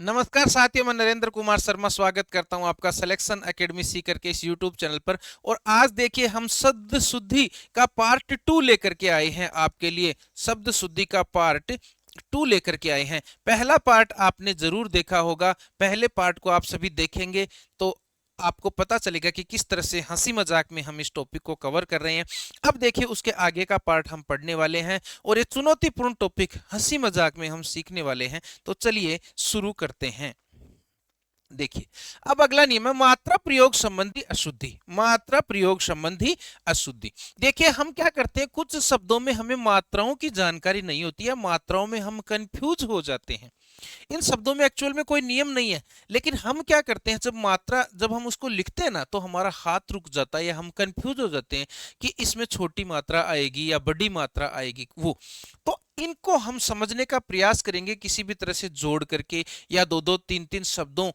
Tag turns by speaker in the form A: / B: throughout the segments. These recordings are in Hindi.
A: नमस्कार साथियों, मैं नरेंद्र कुमार शर्मा स्वागत करता हूं आपका सिलेक्शन एकेडमी सीकर के इस यूट्यूब चैनल पर। और आज देखिए हम शब्द शुद्धि का पार्ट 2 लेकर के आए हैं आपके लिए। शब्द शुद्धि का पार्ट 2 लेकर के आए हैं। पहला पार्ट आपने जरूर देखा होगा। पहले पार्ट को आप सभी देखेंगे तो आपको पता चलेगा कि किस तरह से हंसी मजाक में हम इस टॉपिक को कवर कर रहे हैं। अब देखिए उसके आगे का पार्ट हम पढ़ने वाले हैं और ये चुनौतीपूर्ण टॉपिक हंसी मजाक में हम सीखने वाले हैं। तो चलिए शुरू करते हैं। देखिए, अब अगला नियम है मात्रा प्रयोग संबंधी अशुद्धि। मात्रा प्रयोग संबंधी अशुद्धि। देखिए हम क्या करते हैं, कुछ शब्दों में हमें मात्राओं की जानकारी नहीं होती है, मात्राओं में हम कंफ्यूज हो जाते हैं। इन शब्दों में एक्चुअल में कोई नियम नहीं है, लेकिन हम क्या करते हैं, जब हम उसको लिखते हैं ना तो हमारा हाथ रुक जाता है या हम कंफ्यूज हो जाते हैं कि इसमें छोटी मात्रा आएगी या बड़ी मात्रा आएगी। वो तो इनको हम समझने का प्रयास करेंगे किसी भी तरह से जोड़ करके या दो दो तीन तीन शब्दों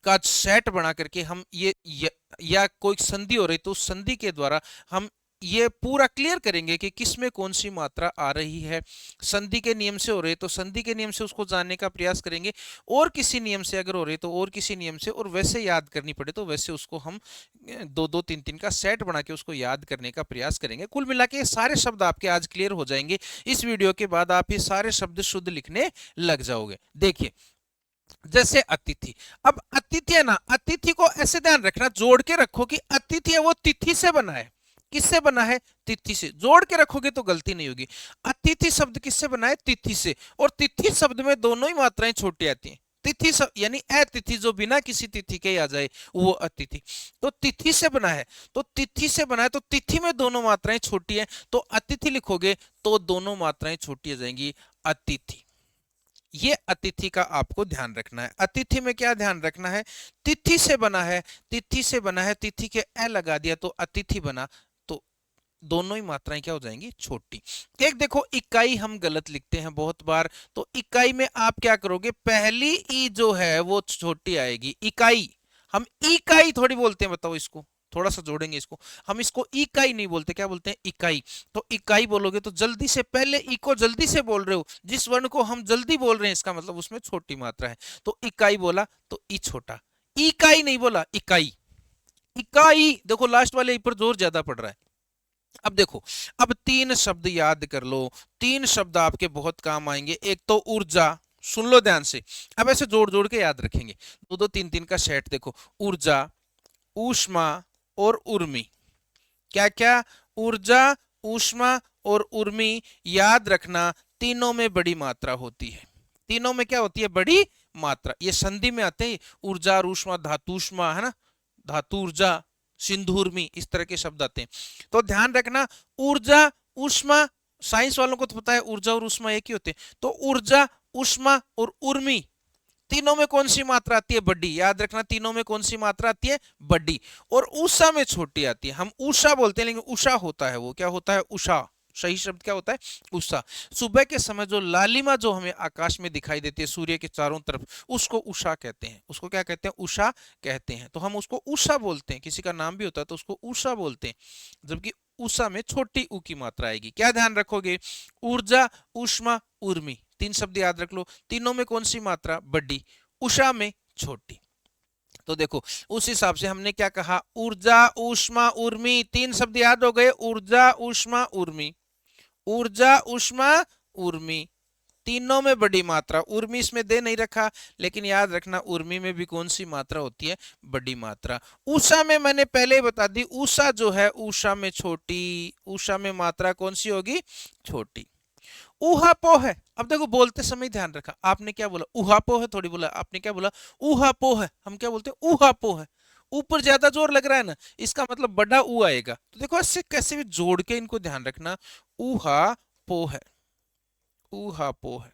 A: का सेट बना करके। हम या कोई संधि हो रही तो उस संधि के द्वारा हम ये पूरा क्लियर करेंगे कि किस में कौन सी मात्रा आ रही है। संधि के नियम से हो रही है तो संधि के नियम से उसको जानने का प्रयास करेंगे, और किसी नियम से अगर हो रही है तो और किसी नियम से, और वैसे याद करनी पड़े तो वैसे उसको हम दो दो तीन तीन का सेट बना के उसको याद करने का प्रयास करेंगे। कुल मिला के सारे शब्द आपके आज क्लियर हो जाएंगे। इस वीडियो के बाद आप ये सारे शब्द शुद्ध लिखने लग जाओगे। देखिए जैसे अतिथि। अब अतिथि है ना, अतिथि को ऐसे ध्यान रखना, जोड़ के रखो कि अतिथि है वो तिथि से बना है। किससे बना है? तिथि से। जोड़ के रखोगे तो गलती नहीं होगी। अतिथि शब्द किससे बना है? तिथि से। और तिथि शब्द में दोनों ही मात्राएं छोटी आती हैं। तिथि यानी अतिथि, जो बिना किसी तिथि के आ जाए वो अतिथि। तो तिथि से बना है, तो तिथि से बना है तो तिथि में दोनों मात्राएं छोटी है, तो अतिथि लिखोगे तो दोनों मात्राएं छोटी आ जाएंगी, अतिथि। ये अतिथि का आपको ध्यान रखना है। अतिथि में क्या ध्यान रखना है? तिथि से बना है, तिथि से बना है, तिथि के ए लगा दिया तो अतिथि बना, तो दोनों ही मात्राएं क्या हो जाएंगी? छोटी। एक देखो इकाई हम गलत लिखते हैं बहुत बार, तो इकाई में आप क्या करोगे, पहली ई जो है वो छोटी आएगी। इकाई, हम इकाई थोड़ी बोलते हैं, बताओ इसको थोड़ा सा जोड़ेंगे इसको। हम इसको इकाई नहीं बोलते, क्या बोलते हैं? इकाई। तो इकाई बोलोगे तो जल्दी से, पहले ई को जल्दी से बोल रहे हो, जिस वर्ण को हम जल्दी बोल रहे हैं इसका मतलब उसमें छोटी मात्रा है। तो इकाई बोला तो ई छोटा, इकाई नहीं बोला, इकाई। इकाई देखो लास्ट वाले ई पर जोर ज्यादा पड़ रहा है। अब देखो, अब तीन शब्द याद कर लो। तीन शब्द आपके बहुत काम आएंगे। एक तो ऊर्जा, सुन लो ध्यान से। अब ऐसे जोड़ जोड़ के याद रखेंगे, दो दो तीन तीन का सेट। देखो, ऊर्जा, ऊष्मा और उर्मी। क्या क्या? ऊर्जा, ऊष्मा और उर्मी। याद रखना तीनों में बड़ी मात्रा होती है। तीनों में क्या होती है? बड़ी मात्रा। ये संधि में आते हैं, ऊर्जा और ऊष्मा, धातुष्मा है ना, धातुर्जा, सिंधुर्मी, इस तरह के शब्द आते हैं। तो ध्यान रखना, ऊर्जा, ऊष्मा, साइंस वालों को तो पता है ऊर्जा और ऊष्मा एक ही होते हैं। तो ऊर्जा, ऊष्मा और उर्मी, तीनों में कौन सी मात्रा आती है? बड़ी। याद रखना तीनों में कौन सी मात्रा आती है? बड़ी। और उषा में छोटी आती है। हम उषा बोलते हैं लेकिन उषा होता है वो, क्या होता है? उषा। सही शब्द क्या होता है? उषा। सुबह के समय जो लालिमा जो हमें आकाश में दिखाई देती है सूर्य के चारों तरफ, उसको उषा कहते हैं। उसको क्या कहते हैं? उषा कहते हैं। तो हम उसको उषा बोलते हैं। किसी का नाम भी होता है तो उसको उषा बोलते हैं, जबकि उषा में छोटी ऊ की मात्रा आएगी। क्या ध्यान रखोगे? ऊर्जा, ऊष्मा, उर्मी, तीन शब्द याद रख लो। तीनों में कौन सी मात्रा? बड़ी। उषा में छोटी। तो देखो उस हिसाब से हमने क्या कहा, ऊर्जा, ऊष्मा, उर्मी, तीन शब्द याद हो गए। ऊर्जा, ऊष्मा, उर्मी। ऊर्जा, ऊष्मा, उर्मी, तीनों में बड़ी मात्रा। उर्मी इसमें दे नहीं रखा, लेकिन याद रखना उर्मी में भी कौन सी मात्रा होती है? बड़ी मात्रा। उषा में मैंने पहले ही बता दी, उषा जो है उषा में छोटी। उषा में मात्रा कौन सी होगी? छोटी। ऊहापोह है। अब देखो बोलते समय ध्यान रखा, आपने क्या बोला? ऊहापोह है थोड़ी बोला, आपने क्या बोला? ऊहापोह है। हम क्या बोलते हैं? ऊहापोह है। ऊपर ज्यादा जोर लग रहा है ना, इसका मतलब बड़ा ऊ आएगा। तो देखो ऐसे कैसे भी जोड़ के इनको ध्यान रखना। ऊहापोह है, ऊहापोह है।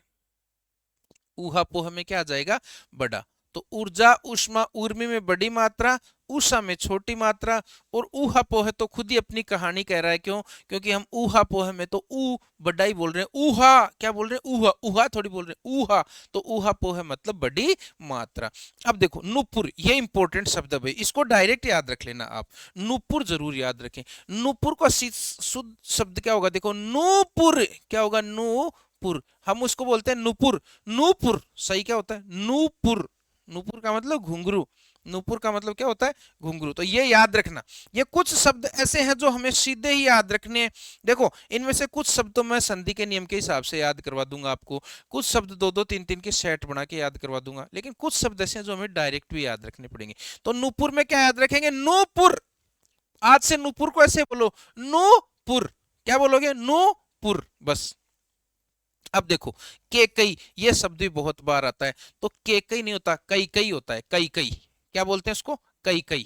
A: ऊहापोह में क्या आ जाएगा? बड़ा। तो ऊर्जा, ऊष्मा, उर्मी में बड़ी मात्रा, उषा में छोटी मात्रा। और ऊहापोह तो खुद ही अपनी कहानी कह रहा है। क्यों? क्योंकि हम ऊहापोह में तो ऊ बड़ा ही बोल रहे हैं। ऊहा क्या बोल रहे हैं? ऊहा। ऊहा थोड़ी बोल रहे हैं, ऊहा। तो ऊहापोह मतलब बड़ी मात्रा। अब देखो नुपुर, ये इंपॉर्टेंट शब्द है भाई, इसको डायरेक्ट याद रख लेना आप। नुपुर जरूर याद रखें। नुपुर का शुद्ध शब्द क्या होगा? देखो नूपुर, क्या होगा? नूपुर। हम उसको बोलते हैं नुपुर। नूपुर सही क्या होता है? नूपुर। नूपुर का मतलब घुंघरू, नूपुर का मतलब क्या होता है, घुंघरू। तो ये याद रखना। ये कुछ शब्द ऐसे हैं जो हमें सीधे ही याद रखने हैं। देखो इनमें से कुछ शब्द तो मैं संधि के नियम के हिसाब से याद करवा दूंगा आपको, कुछ शब्द दो दो तीन तीन के सेट बना के याद करवा दूंगा, लेकिन कुछ शब्द ऐसे हैं जो हमें डायरेक्ट भी याद रखने पड़ेंगे। तो नूपुर में क्या याद रखेंगे, नूपुर। आज से नूपुर को ऐसे बोलो, नूपुर। क्या बोलोगे, नूपुर, बस। अब देखो केकई, ये शब्द भी बहुत बार आता है। तो केकई नहीं होता, कई कई होता है, कई कई। क्या बोलते हैं इसको, कई कई।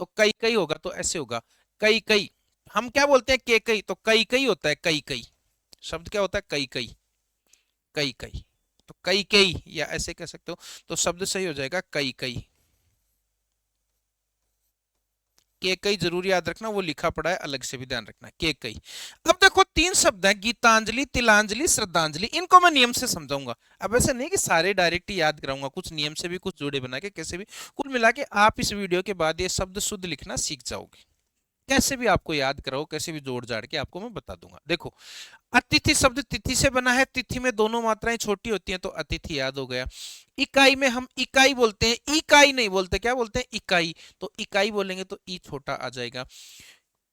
A: तो कई कई होगा तो ऐसे होगा, कई कई। हम क्या बोलते हैं, केकई, तो कई कई होता है, कई कई। शब्द क्या होता है, कई कई, कई कई। तो कई कई या ऐसे कह सकते हो। तो शब्द सही हो जाएगा कई कई। के कई जरूर याद रखना, वो लिखा पड़ा है, अलग से भी ध्यान रखना, के कई। अब देखो तीन शब्द हैं, गीतांजलि, तिलांजलि, श्रद्धांजलि। इनको मैं नियम से समझाऊंगा। अब ऐसे नहीं कि सारे डायरेक्ट ही याद कराऊंगा, कुछ नियम से भी, कुछ जोड़े बना के, कैसे भी। कुल मिला के आप इस वीडियो के बाद ये शब्द शुद्ध लिखना सीख जाओगे। कैसे भी आपको याद कराओ, कैसे भी जोड़ जाड़ के आपको मैं बता दूंगा। देखो अतिथि शब्द तिथि से बना है, तिथि में दोनों मात्राएं छोटी होती हैं, तो अतिथि याद हो गया। इकाई में हम इकाई बोलते हैं, इकाई नहीं बोलते, क्या बोलते हैं, इकाई। तो इकाई बोलेंगे तो ई छोटा आ जाएगा।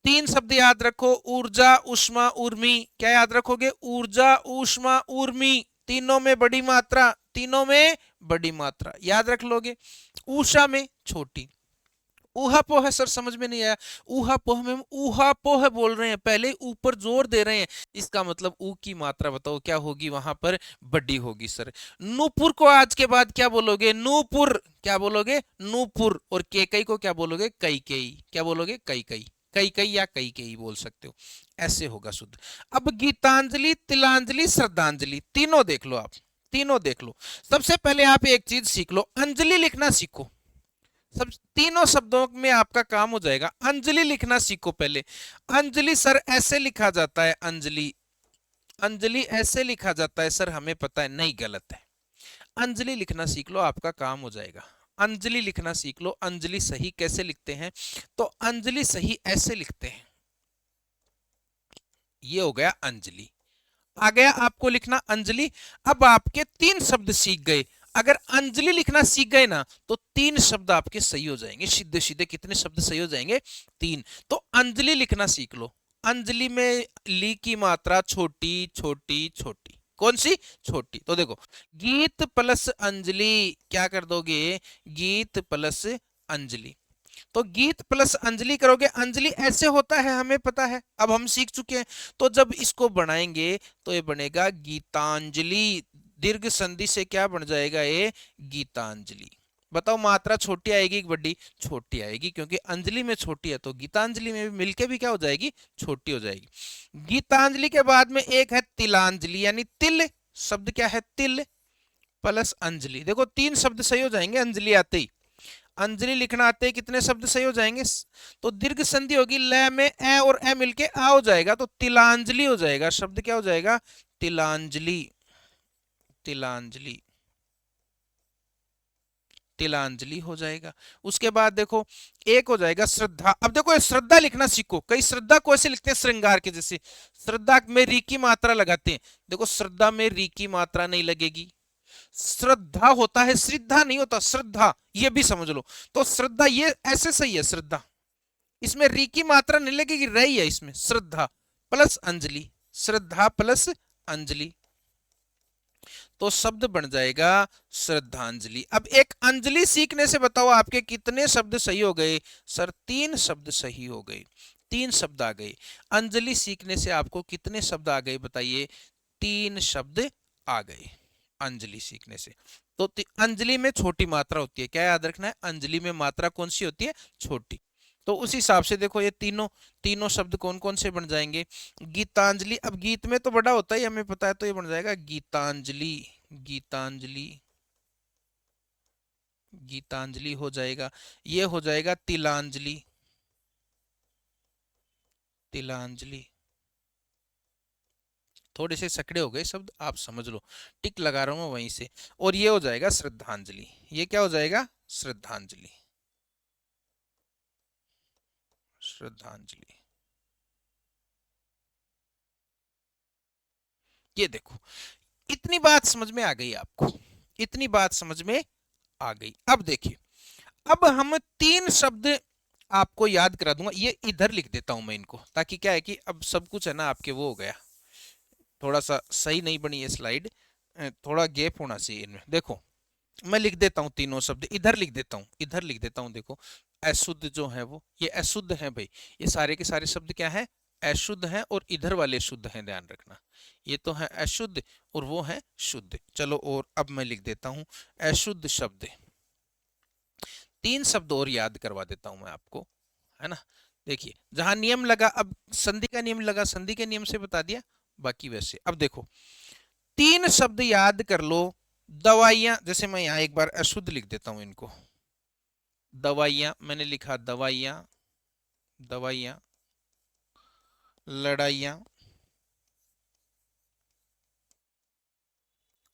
A: तीन शब्द याद रखो, ऊर्जा, ऊष्मा, ऊर्मी। क्या याद रखोगे, ऊर्जा, ऊष्मा, ऊर्मी। तीनों में बड़ी मात्रा, तीनों में बड़ी मात्रा याद रख लोगे। ऊषा में छोटी। ऊहापोह सर समझ में नहीं आया। ऊहापोह में हम ऊहापोह बोल रहे हैं, पहले ऊपर जोर दे रहे हैं। इसका मतलब ऊ की मात्रा बताओ क्या होगी, वहां पर बड़ी होगी सर। नूपुर को आज के बाद क्या बोलोगे, नूपुर। क्या बोलोगे, नूपुर। और केकई को क्या बोलोगे, कई कई। क्या बोलोगे, कई कई, कई कई या कई कई बोल सकते हो। ऐसे होगा शुद्ध। अब गीतांजलि, तिलांजलि, श्रद्धांजलि, तीनों देख लो आप, तीनों देख लो। सबसे पहले आप एक चीज सीख लो, अंजलि लिखना सीखो। सब तीनों शब्दों में आपका काम हो जाएगा। अंजलि लिखना सीखो पहले। अंजलि सर ऐसे लिखा जाता है, अंजलि, अंजलि ऐसे लिखा जाता है सर, हमें पता है, नहीं, गलत है। अंजलि लिखना सीख लो, आपका काम हो जाएगा। अंजलि लिखना सीख लो। अंजलि सही कैसे लिखते हैं, तो अंजलि सही ऐसे लिखते हैं। ये हो गया अंजलि। आ गया आपको लिखना अंजलि। अब आपके तीन शब्द सीख गए। अगर अंजलि लिखना सीख गए ना, तो तीन शब्द आपके सही हो जाएंगे, सीधे सीधे। कितने शब्द सही हो जाएंगे, तीन। तो अंजलि लिखना सीख लो। अंजलि में ली की मात्रा छोटी छोटी छोटी। कौन सी, छोटी। तो देखो गीत प्लस अंजलि, क्या कर दोगे, गीत प्लस अंजलि। तो गीत प्लस अंजलि करोगे, अंजलि ऐसे होता है, हमें पता है, अब हम सीख चुके हैं। तो जब इसको बनाएंगे तो ये बनेगा गीतांजलि। दीर्घ संधि से क्या बन जाएगा, ये गीतांजलि। बताओ मात्रा छोटी आएगी कि बड़ी, छोटी आएगी, क्योंकि अंजलि में छोटी है, तो गीतांजलि में भी मिलके भी क्या हो जाएगी, छोटी हो जाएगी। गीतांजलि के बाद में एक है तिलांजलि, यानी तिल। शब्द क्या है, तिल प्लस अंजलि। देखो तीन शब्द सही हो जाएंगे अंजलि आते ही। अंजलि लिखना आते ही कितने शब्द सही हो जाएंगे, तो दीर्घ संधि होगी, ल में ए और ए मिलके आ हो जाएगा, तो तिलांजलि हो जाएगा। शब्द क्या हो जाएगा, तिलांजलि, तिलांजलि, तिलांजलि हो जाएगा। उसके बाद देखो एक हो जाएगा श्रद्धा। अब देखो श्रद्धा लिखना सीखो। कई श्रद्धा को ऐसे लिखते हैं श्रृंगार के जैसे, श्रद्धा में री की मात्रा लगाते हैं। देखो श्रद्धा में री की मात्रा नहीं लगेगी। श्रद्धा होता है, श्रद्धा नहीं होता, श्रद्धा, ये भी समझ लो। तो श्रद्धा ये ऐसे सही है, श्रद्धा। इसमें री की मात्रा नहीं लगेगी, रही है इसमें। श्रद्धा प्लस अंजलि, श्रद्धा प्लस अंजलि, तो शब्द बन जाएगा श्रद्धांजलि। अब एक अंजलि सीखने से बताओ आपके कितने शब्द सही हो गए, सर तीन शब्द सही हो गए, तीन शब्द आ गए। अंजलि सीखने से आपको कितने शब्द आ गए, बताइए, तीन शब्द आ गए अंजलि सीखने से। तो अंजलि में छोटी मात्रा होती है, क्या याद रखना है, अंजलि में मात्रा कौन सी होती है, छोटी। तो उस हिसाब से देखो ये तीनों तीनों शब्द कौन कौन से बन जाएंगे, गीतांजलि। अब गीत में तो बड़ा होता है, हमें पता है, तो ये बन जाएगा गीतांजलि, गीतांजलि, गीतांजलि हो जाएगा। ये हो जाएगा तिलांजलि, तिलांजलि। थोड़े से सकड़े हो गए शब्द, आप समझ लो, टिक लगा रहा हूं मैं वहीं से। और ये हो जाएगा श्रद्धांजलि। ये क्या हो जाएगा, श्रद्धांजलि, श्रद्धांजलि। ये देखो इतनी बात समझ में आ गई आपको, इतनी बात समझ में आ गई। अब देखिए, अब हम तीन शब्द आपको याद करा दूंगा, ये इधर लिख देता हूं मैं इनको, ताकि क्या है कि अब सब कुछ है ना आपके वो हो गया, थोड़ा सा सही नहीं बनी ये स्लाइड, थोड़ा गैप होना चाहिए इनमें। देखो मैं लिख देता हूँ तीनों शब्द, इधर लिख देता हूँ, इधर लिख देता हूँ। देखो अशुद्ध जो है वो ये अशुद्ध है भाई, ये सारे के सारे शब्द क्या है, अशुद्ध हैं, और इधर वाले शुद्ध हैं, ध्यान रखना। ये तो है अशुद्ध और वो है शुद्ध। चलो और अब मैं लिख देता हूँ अशुद्ध शब्द। तीन शब्द और याद करवा देता हूं मैं आपको, है ना। देखिए जहां नियम लगा, अब संधि का नियम लगा, संधि के नियम से बता दिया, बाकी वैसे। अब देखो तीन शब्द याद कर लो। दवाइयां, जैसे मैं यहां एक बार अशुद्ध लिख देता हूं इनको, दवाइयां मैंने लिखा, दवाइयां, दवाइयां, लड़ाइयां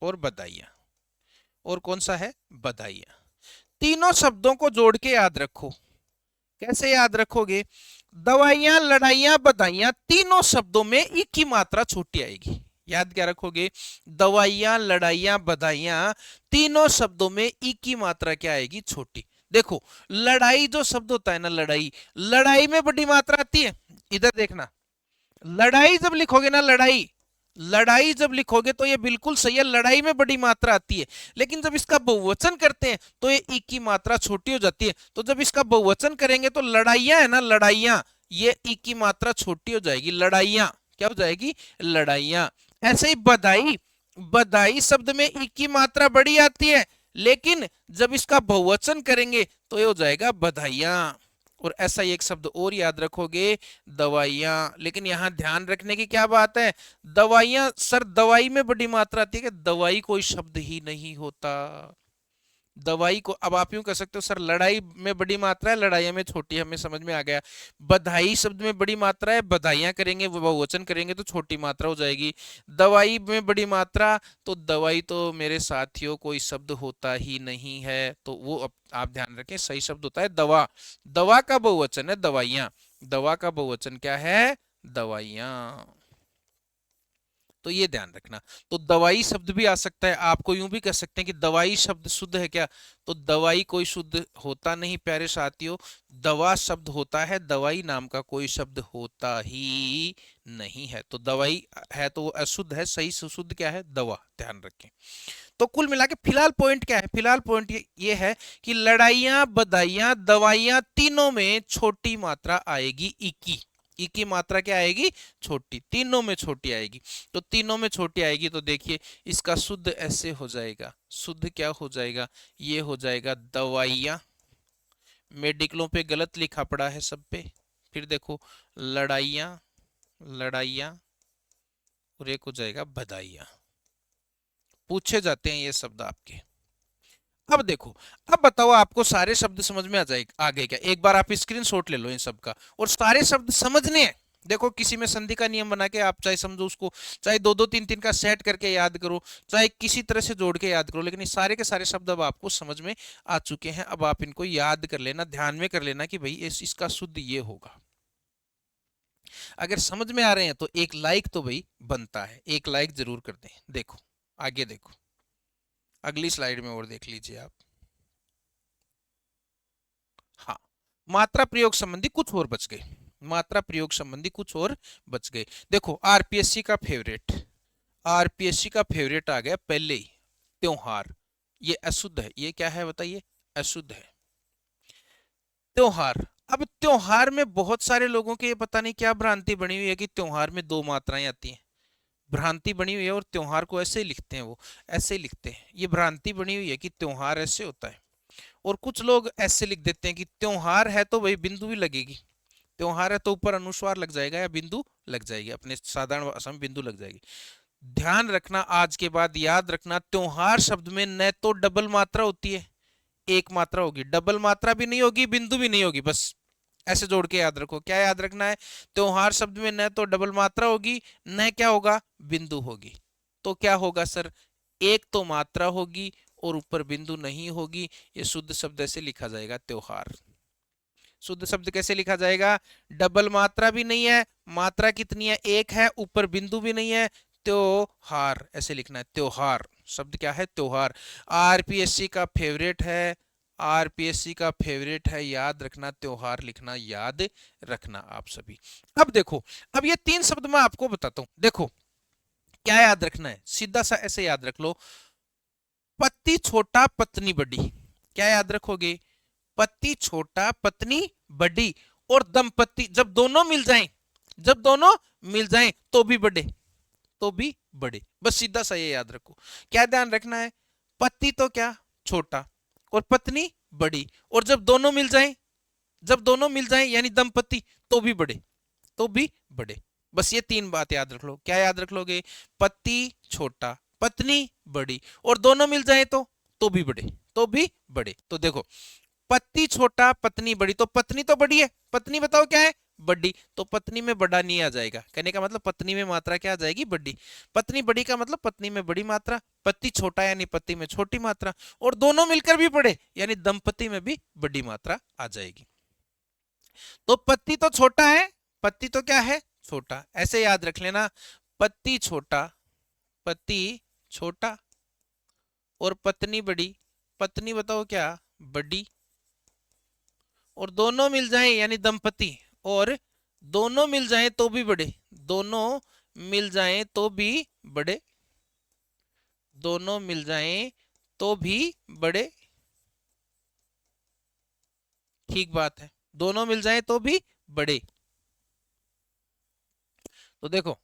A: और बधाइयां। और कौन सा है, बधाइयां। तीनों शब्दों को जोड़ के याद रखो। कैसे याद रखोगे, दवाइयां, लड़ाइयां, बधाइयां, तीनों शब्दों में एक की मात्रा छोटी आएगी। याद क्या रखोगे, दवाइयां, लड़ाइयां, बधाइयां, तीनों शब्दों में एक की मात्रा क्या आएगी, छोटी। देखो लड़ाई जो शब्द होता है ना, लड़ाई, लड़ाई में बड़ी मात्रा आती है। इधर देखना, लड़ाई जब लिखोगे ना, लड़ाई, लड़ाई जब लिखोगे तो ये बिल्कुल सही है, लड़ाई में बड़ी मात्रा आती है। लेकिन जब इसका बहुवचन करते हैं तो ये ई की मात्रा छोटी हो जाती है। तो जब इसका बहुवचन करेंगे तो लड़ाइयां है ना, लड़ाइयां, ये ई की मात्रा छोटी हो जाएगी, लड़ाइयां क्या हो जाएगी, लड़ाइयां। ऐसे ही बधाई, बधाई शब्द में ई की मात्रा बड़ी आती है, लेकिन जब इसका बहुवचन करेंगे तो ये हो जाएगा बधाइयां। और ऐसा ही एक शब्द और याद रखोगे, दवाइयां। लेकिन यहां ध्यान रखने की क्या बात है, दवाइयां सर, दवाई में बड़ी मात्रा आती है कि दवाई कोई शब्द ही नहीं होता। दवाई को अब आप यूं कह सकते हो सर, लड़ाई में बड़ी मात्रा है, लड़ाइयां में छोटी, हमें समझ में आ गया। बधाई शब्द में बड़ी मात्रा है, बधाइयां करेंगे वो बहुवचन करेंगे तो छोटी मात्रा हो जाएगी। दवाई में बड़ी मात्रा, तो दवाई तो मेरे साथियों कोई शब्द होता ही नहीं है, तो वो आप ध्यान रखें, सही शब्द होता है दवा। दवा का बहुवचन है दवाइयां, दवा का बहुवचन क्या है, दवाइयां। तो ये ध्यान रखना। तो दवाई शब्द भी आ सकता है, आपको यूं भी कह सकते हैं कि दवाई शब्द शुद्ध है क्या, तो दवाई कोई शुद्ध होता नहीं प्यारे साथियों, दवा शब्द होता है, दवाई नाम का कोई शब्द होता ही नहीं है। तो दवाई है तो वो अशुद्ध है, सही शुद्ध क्या है, दवा, ध्यान रखें। तो कुल मिला के फिलहाल पॉइंट क्या है, फिलहाल पॉइंट ये है कि लड़ाइयां, बधाइयां, दवाइयां, तीनों में छोटी मात्रा आएगी, इकी। ई की मात्रा क्या आएगी, छोटी, तीनों में छोटी आएगी। तो तीनों में छोटी आएगी तो देखिए इसका शुद्ध ऐसे हो जाएगा, शुद्ध क्या हो जाएगा, ये हो जाएगा दवाइयां। मेडिकलों पे गलत लिखा पड़ा है सब पे। फिर देखो लड़ाइयां, लड़ाइयां, और एक हो जाएगा बधाइयां। पूछे जाते हैं ये शब्द आपके। अब देखो, अब बताओ आपको सारे शब्द समझ में आ गए क्या, एक बार आप स्क्रीनशॉट ले लो इन सब का, और सारे शब्द समझने हैं। देखो किसी में संधि का नियम बना के आप चाहे समझो उसको, चाहे दो दो तीन तीन का सेट करके याद करो, चाहे किसी तरह से जोड़ के याद करो, लेकिन ये सारे के सारे शब्द अब आपको समझ में आ चुके हैं। अब आप इनको याद कर लेना, ध्यान में कर लेना कि भाई इसका शुद्ध ये होगा। अगर समझ में आ रहे हैं तो एक लाइक तो भाई बनता है, एक लाइक जरूर कर दें। देखो आगे देखो, अगली स्लाइड में और देख लीजिए आप। हाँ, मात्रा प्रयोग संबंधी कुछ और बच गए, मात्रा प्रयोग संबंधी कुछ और बच गए। देखो आरपीएससी का फेवरेट, आरपीएससी का फेवरेट आ गया पहले ही, त्योहार। ये अशुद्ध है, ये क्या है बताइए, अशुद्ध है, त्योहार। अब त्योहार में बहुत सारे लोगों के पता नहीं क्या भ्रांति बनी हुई है कि त्योहार में दो मात्राएं आती हैं, भ्रांति बनी हुई है, और त्योहार को ऐसे ही लिखते हैं, वो ऐसे ही लिखते हैं, ये भ्रांति बनी हुई है कि त्योहार ऐसे होता है। और कुछ लोग ऐसे लिख देते हैं कि त्योहार है तो भाई बिंदु भी लगेगी, त्योहार है तो ऊपर अनुस्वार लग जाएगा या बिंदु लग जाएगी, अपने साधारण भाषा में बिंदु लग जाएगी। ध्यान रखना, आज के बाद याद रखना, त्योहार शब्द में न तो डबल मात्रा होती है, एक मात्रा होगी, डबल मात्रा भी नहीं होगी, बिंदु भी नहीं होगी, बस ऐसे जोड़ के याद रखो। क्या याद रखना है, त्योहार शब्द में न तो डबल मात्रा होगी, न क्या होगा, बिंदु होगी। तो क्या होगा सर, एक तो मात्रा होगी और ऊपर बिंदु नहीं होगी, ये शुद्ध शब्द ऐसे लिखा जाएगा त्योहार। शुद्ध शब्द कैसे लिखा जाएगा, डबल मात्रा भी नहीं है, मात्रा कितनी है, एक है, ऊपर बिंदु भी नहीं है, त्योहार ऐसे लिखना है, त्योहार। शब्द क्या है? त्योहार। आरपीएससी का फेवरेट है, आरपीएससी का फेवरेट है, याद रखना, त्योहार लिखना याद रखना आप सभी। अब देखो, अब ये 3 शब्द मैं आपको बताता हूं। देखो क्या याद रखना है, सीधा सा ऐसे याद रख लो, पति छोटा पत्नी बड़ी। क्या याद रखोगे? पति छोटा पत्नी बड़ी और दंपति जब दोनों मिल जाएं, जब दोनों मिल जाएं तो भी बड़े, तो भी बड़े। बस सीधा सा ये याद रखो। क्या ध्यान रखना है? पति तो क्या? छोटा, और पत्नी बड़ी, और जब दोनों मिल जाएं, जब दोनों मिल जाएं यानी दंपति, तो भी बड़े, तो भी बड़े। बस ये 3 बात याद रख लो। क्या याद रख लोगे? पति छोटा पत्नी बड़ी और दोनों मिल जाएं तो भी बड़े, तो भी बड़े। तो देखो, पति छोटा पत्नी बड़ी, तो पत्नी तो बड़ी है, पत्नी बताओ क्या है? बड़ी। तो पत्नी में बड़ा नहीं आ जाएगा, कहने का मतलब पत्नी में मात्रा क्या आ जाएगी? बड़ी। पत्नी बड़ी का मतलब पत्नी में बड़ी मात्रा, पति छोटा यानी पति में छोटी मात्रा, और दोनों मिलकर भी बड़े यानी दंपति में भी बड़ी मात्रा आ जाएगी। तो पति तो छोटा है, पति तो क्या है? छोटा। ऐसे याद रख लेना, पति छोटा, पति छोटा और पत्नी बड़ी, पत्नी बताओ क्या? बड़ी, और दोनों मिल जाएं यानी दंपति, और दोनों मिल जाएं तो भी बड़े, दोनों मिल जाएं तो भी बड़े, दोनों मिल जाएं तो भी बड़े। ठीक बात है, दोनों मिल जाएं तो भी बड़े। तो देखो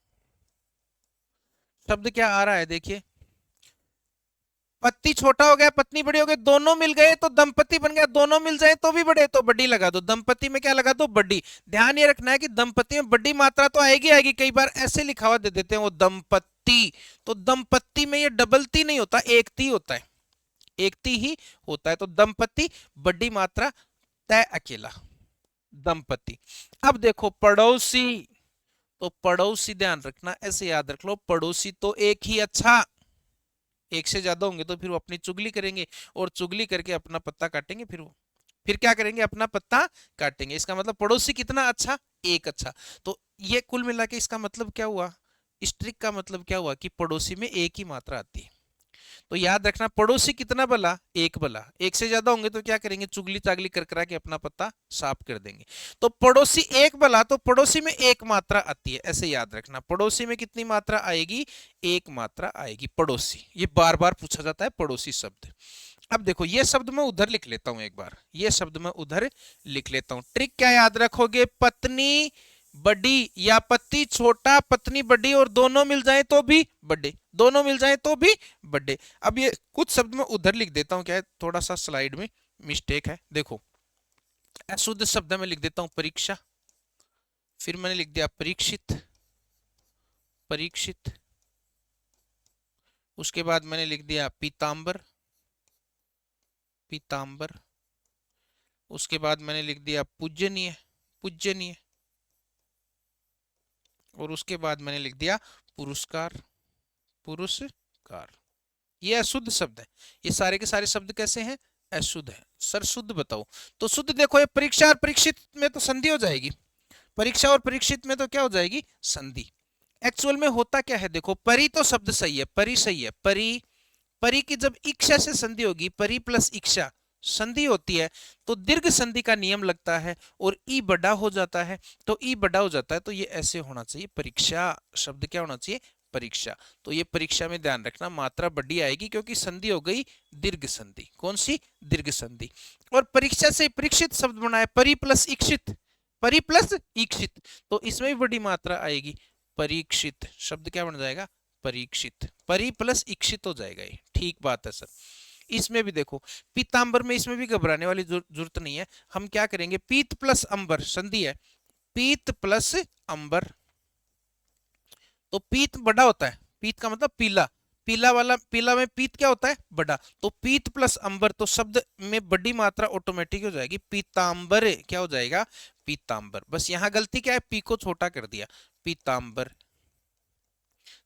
A: शब्द क्या आ रहा है, देखिए, पति छोटा हो गया पत्नी बड़ी हो गई, दोनों मिल गए तो दंपति बन गया, दोनों मिल जाए तो भी बड़े, तो बड़ी लगा दो, दंपति में क्या लगा दो? बड़ी। ध्यान ये रखना है कि दंपति में बड़ी मात्रा तो आएगी आएगी, कई बार ऐसे लिखा हुआ दे देते हैं वो दंपति, तो दंपति में ये डबल ती नहीं होता, एक ती होता है, एक ती ही होता है। तो दंपति बड़ी मात्रा, तय अकेला, दंपति। अब देखो पड़ोसी, तो पड़ोसी ध्यान रखना, ऐसे याद रख लो, पड़ोसी तो एक ही अच्छा, एक से ज्यादा होंगे तो फिर वो अपनी चुगली करेंगे, और चुगली करके अपना पत्ता काटेंगे, फिर वो फिर क्या करेंगे? अपना पत्ता काटेंगे। इसका मतलब पड़ोसी कितना अच्छा? एक अच्छा। तो ये कुल मिला के इसका मतलब क्या हुआ? स्ट्रिक का मतलब क्या हुआ? कि पड़ोसी में एक ही मात्रा आती है। तो याद रखना, पड़ोसी कितना भला? एक भला। एक से ज्यादा होंगे तो क्या करेंगे? चुगली चागली कर करा के अपना पत्ता साफ कर देंगे। तो पड़ोसी एक भला, तो पड़ोसी में एक मात्रा आती है, ऐसे याद रखना। पड़ोसी में कितनी मात्रा आएगी? एक मात्रा आएगी, पड़ोसी। ये बार बार पूछा जाता है पड़ोसी शब्द। अब देखो ये शब्द मैं उधर लिख लेता हूं एक बार, ये शब्द मैं उधर लिख लेता हूं। ट्रिक क्या याद रखोगे? पत्नी बड़ी या पति छोटा पत्नी बड़ी और दोनों मिल जाए तो भी बड़े, दोनों मिल जाए तो भी बड़े। अब ये कुछ शब्द मैं उधर लिख देता हूं, क्या है थोड़ा सा स्लाइड में मिस्टेक है। देखो अशुद्ध शब्द में लिख देता हूं परीक्षा, फिर मैंने लिख दिया परीक्षित, परीक्षित, उसके बाद मैंने लिख दिया पीतांबर, पीतांबर, उसके बाद मैंने लिख दिया पूजनीय, पूजनीय, और उसके बाद मैंने लिख दिया पुरस्कार, पुरस्कार। ये अशुद्ध शब्द है। ये सारे के सारे शब्द कैसे हैं? अशुद्ध है। सर शुद्ध बताओ। तो शुद्ध देखो, ये परीक्षा और परीक्षित में तो संधि हो जाएगी, परीक्षा और परीक्षित में तो क्या हो जाएगी? संधि। एक्चुअल में होता क्या है, देखो परी तो शब्द सही है, परी सही है, परी, परी की जब इच्छा से संधि होगी, परी प्लस इच्छा संधि होती है, तो दीर्घ संधि का नियम लगता है और ई बड़ा हो जाता है, तो ई बड़ा हो जाता है, तो ये ऐसे होना चाहिए, परीक्षा शब्द क्या होना चाहिए? परीक्षा। तो ये परीक्षा में ध्यान रखना मात्रा बड़ी आएगी क्योंकि संधि हो गई दीर्घ संधि। कौन सी? दीर्घ संधि। और परीक्षा से परीक्षित शब्द बना है, परी प्लस इक्षित, परी प्लस इक्षित, तो इसमें भी बड़ी मात्रा आएगी, परीक्षित। शब्द क्या बन जाएगा? परीक्षित। परी प्लस इक्षित हो जाएगा ये। ठीक बात है सर। इसमें भी देखो पीतांबर में, इसमें भी घबराने वाली जरूरत नहीं है। हम क्या करेंगे? पीत प्लस अंबर संधि है, पीत प्लस अंबर, तो पीत बड़ा होता है, पीत का मतलब पीला, पीला वाला, पीला में पीत क्या होता है? बड़ा, तो पीत प्लस अंबर, तो शब्द में बड़ी मात्रा ऑटोमेटिक हो जाएगी, पीतांबर क्या हो जाएगा? पीतांबर। बस यहां गलती क्या है? पी को छोटा कर दिया, पीतांबर।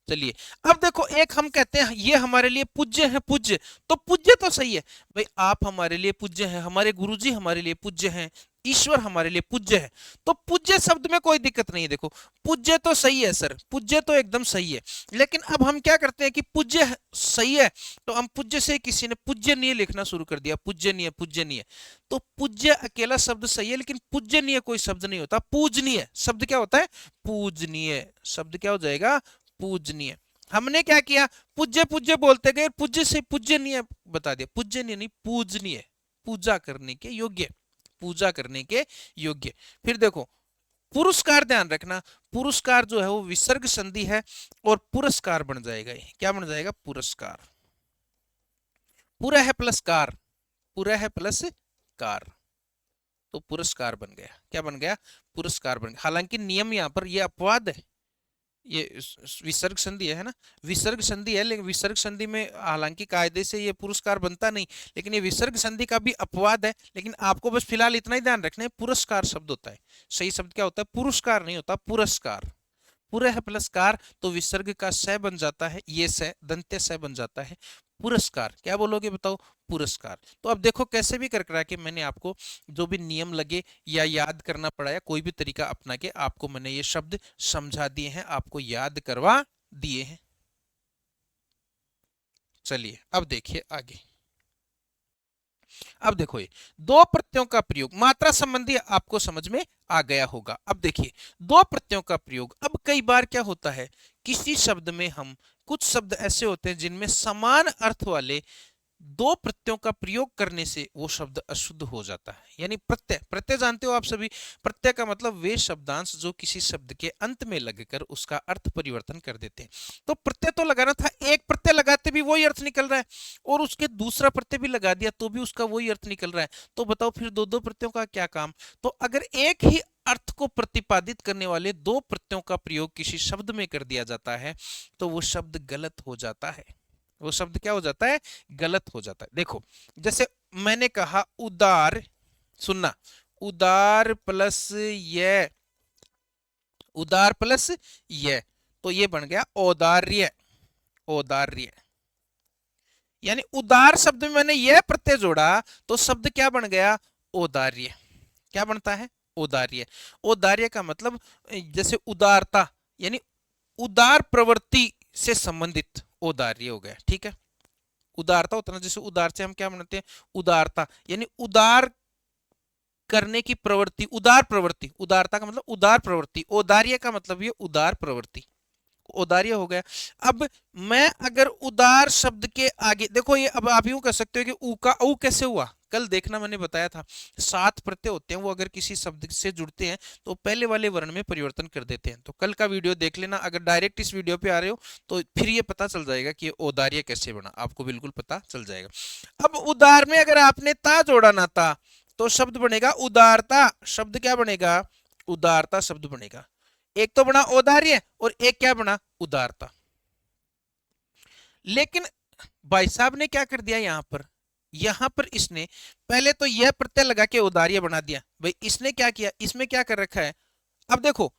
A: चलिए अब देखो, एक हम कहते हैं ये हमारे लिए पूज्य है, पूज्य, तो पूज्य तो सही है भाई, आप हमारे लिए पूज्य हैं, हमारे गुरुजी हमारे लिए पूज्य हैं, ईश्वर हमारे लिए पूज्य है। तो पूज्य शब्द में कोई दिक्कत नहीं है। देखो पूज्य तो सही है सर, पूज्य तो एकदम सही है, लेकिन अब हम क्या करते हैं कि पूज्य सही है तो हम पूज्य से किसी ने पूज्यनीय लिखना शुरू कर दिया, पूज्यनीय पूज्यनीय। तो पूज्य अकेला शब्द सही है, लेकिन पूज्यनीय कोई शब्द नहीं होता। पूजनीय शब्द क्या होता है? पूजनीय शब्द क्या हो जाएगा? पूजनीय। हमने क्या किया? पूज्य पूज्य बोलते गए, पूज्य से पूज्यनीय बता दिया। पूज्यनीय नहीं, पूजनीय, पूजा करने के योग्य, पूजा करने के योग्य। फिर देखो पुरस्कार, ध्यान रखना पुरस्कार जो है वो विसर्ग संधि है और पुरस्कार बन जाएगा। ये क्या बन जाएगा? पुरस्कार। पूरा है प्लस कार, पूरा है प्लस कार, तो पुरस्कार बन गया। क्या बन गया? पुरस्कार बन गया। हालांकि नियम यहाँ पर ये अपवाद है, ये विसर्ग संधि है ना, विसर्ग संधि है, लेकिन विसर्ग संधि में हालांकि कायदे से ये पुरस्कार बनता नहीं, लेकिन ये विसर्ग संधि का भी अपवाद है। लेकिन आपको बस फिलहाल इतना ही ध्यान रखना है, पुरस्कार शब्द होता है। सही शब्द क्या होता है? पुरस्कार नहीं होता, पुरस्कार। पूरा है प्लस कार, तो विसर्ग का स बन जाता है, ये स दंत्य स बन जाता है, पुरस्कार। क्या बोलोगे बताओ? पुरस्कार। तो अब देखो कैसे भी कर करा के मैंने आपको जो भी नियम लगे या याद करना पड़ा या कोई भी तरीका अपना के आपको मैंने ये शब्द समझा दिए हैं, आपको याद करवा दिए हैं। चलिए अब देखिए आगे। अब देखो ये दो प्रत्ययों का प्रयोग, मात्रा संबंधी आपको समझ में आ गया होगा। अब देखिए दो प्रत्ययों का प्रयोग। अब कई बार क्या होता है, किसी शब्द में हम, कुछ शब्द ऐसे होते हैं जिनमें समान अर्थ वाले दो प्रत्ययों का प्रयोग करने से वो शब्द अशुद्ध हो जाता है। यानी प्रत्यय, प्रत्यय जानते हो आप सभी, प्रत्यय का मतलब वे शब्दांश जो किसी शब्द के अंत में लगकर उसका अर्थ परिवर्तन कर देते हैं। तो प्रत्यय तो लगाना था, एक प्रत्यय लगाते भी वही अर्थ निकल रहा है और उसके दूसरा प्रत्यय भी लगा दिया तो भी उसका वही अर्थ निकल रहा है। तो बताओ फिर दो दो प्रत्ययों का क्या काम? तो अगर एक ही अर्थ को प्रतिपादित करने वाले दो प्रत्ययों का प्रयोग किसी शब्द में कर दिया जाता है तो वो शब्द गलत हो जाता है। वो शब्द क्या हो जाता है? गलत हो जाता है। देखो जैसे मैंने कहा उदार, सुनना, उदार प्लस ये, उदार प्लस ये, तो ये बन गया औदार्य, औदार्य। यानी उदार शब्द में मैंने यह प्रत्यय जोड़ा तो शब्द क्या बन गया? औदार्य। क्या बनता है? औदार्य। औदार्य का मतलब जैसे उदारता, यानी उदार प्रवृत्ति से संबंधित औदार्य हो गया। ठीक है, उदारता होता है ना, जैसे उदार से हम क्या बनाते हैं? उदारता, यानी उदार करने की प्रवृत्ति, उदार प्रवृत्ति, उदारता का मतलब उदार प्रवृत्ति, औदार्य का मतलब ये उदार प्रवृत्ति, औदार्य हो गया। अब मैं अगर उदार शब्द के आगे देखो, ये अब आप यूं कह सकते हो कि ऊ का ऊ कैसे हुआ? कल देखना मैंने बताया था 7 प्रत्यय होते हैं, वो अगर किसी शब्द से जुड़ते हैं तो पहले वाले वर्ण में परिवर्तन कर देते हैं। तो कल का वीडियो देख लेना, अगर डायरेक्ट इस वीडियो पे आ रहे हो तो फिर ये पता चल जाएगा कि औदार्य कैसे बना, आपको बिल्कुल पता चल जाएगा। अब उदार में अगर आपने ता जोड़ा ना था तो शब्द बनेगा उदारता। शब्द क्या बनेगा? उदारता शब्द बनेगा। एक तो बना औदार्य और एक क्या बना? उदारता। लेकिन भाई साहब ने क्या कर दिया यहां पर इसने पहले तो यह प्रत्यय लगा के औदार्य बना दिया। भाई इसने क्या किया, इसमें क्या कर रखा है? अब देखो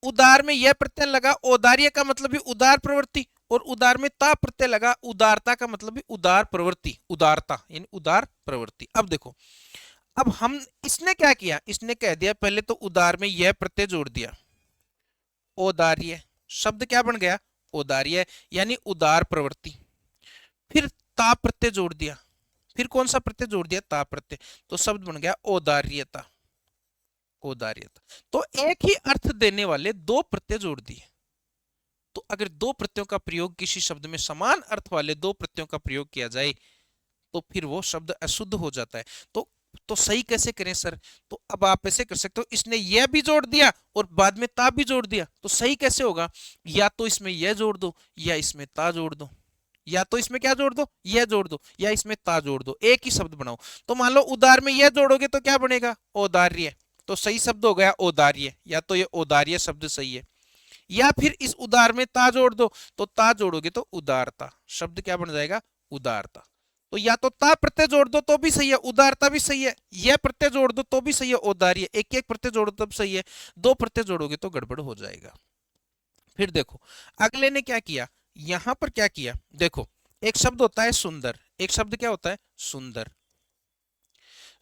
A: उदार में यह प्रत्यय लगा, औदार्य का मतलब भी उदार प्रवृत्ति, और उदार में ता प्रत्यय लगा, उदारता का मतलब भी उदार प्रवृत्ति, उदारता यानी उदार प्रवृत्ति। अब देखो, अब हम इसने क्या किया, इसने कह दिया पहले तो उदार में यह प्रत्यय जोड़ दिया, औदार्य, शब्द क्या बन गया? औदार्य, यानी उदार प्रवृत्ति। फिर ता प्रत्यय जोड़ दिया, फिर कौन सा प्रत्यय जोड़ दिया? ता प्रत्यय, तो शब्द बन गया औदार्यता, औदार्यता। तो एक ही अर्थ देने वाले दो प्रत्यय जोड़ दिए। तो अगर दो प्रत्ययों का प्रयोग किसी शब्द में, समान अर्थ वाले दो प्रत्ययों का प्रयोग किया जाए तो फिर वो शब्द अशुद्ध हो जाता है। तो सही कैसे करें सर? तो अब आप ऐसे कर सकते हो, इसने यह भी जोड़ दिया और बाद में ता भी जोड़ दिया, तो सही कैसे होगा? या तो इसमें यह जोड़ दो या इसमें ता जोड़ दो, या तो इसमें क्या जोड़ दो? यह जोड़ दो, या इसमें ता जोड़ दो, एक ही शब्द बनाओ। तो मान लो उदार में यह जोड़ोगे तो क्या बनेगा? औदार्य, तो सही शब्द हो गया औदार्य, या तो ये औदार्य शब्द सही है। या फिर इस उदार में ता जोड़ दो, तो ता जोड़ोगे तो उदारता, शब्द क्या बन जाएगा? उदारता। तो या तो ता प्रत्यय जोड़ दो तो भी सही है, उदारता भी सही है, यह प्रत्यय जोड़ दो तो भी सही है, औदार्य, एक एक प्रत्यय जोड़ो तब सही है, दो प्रत्यय जोड़ोगे तो गड़बड़ हो जाएगा। फिर देखो अगले ने क्या किया, यहां पर क्या किया, देखो एक शब्द होता है सुंदर, एक शब्द क्या होता है? सुंदर।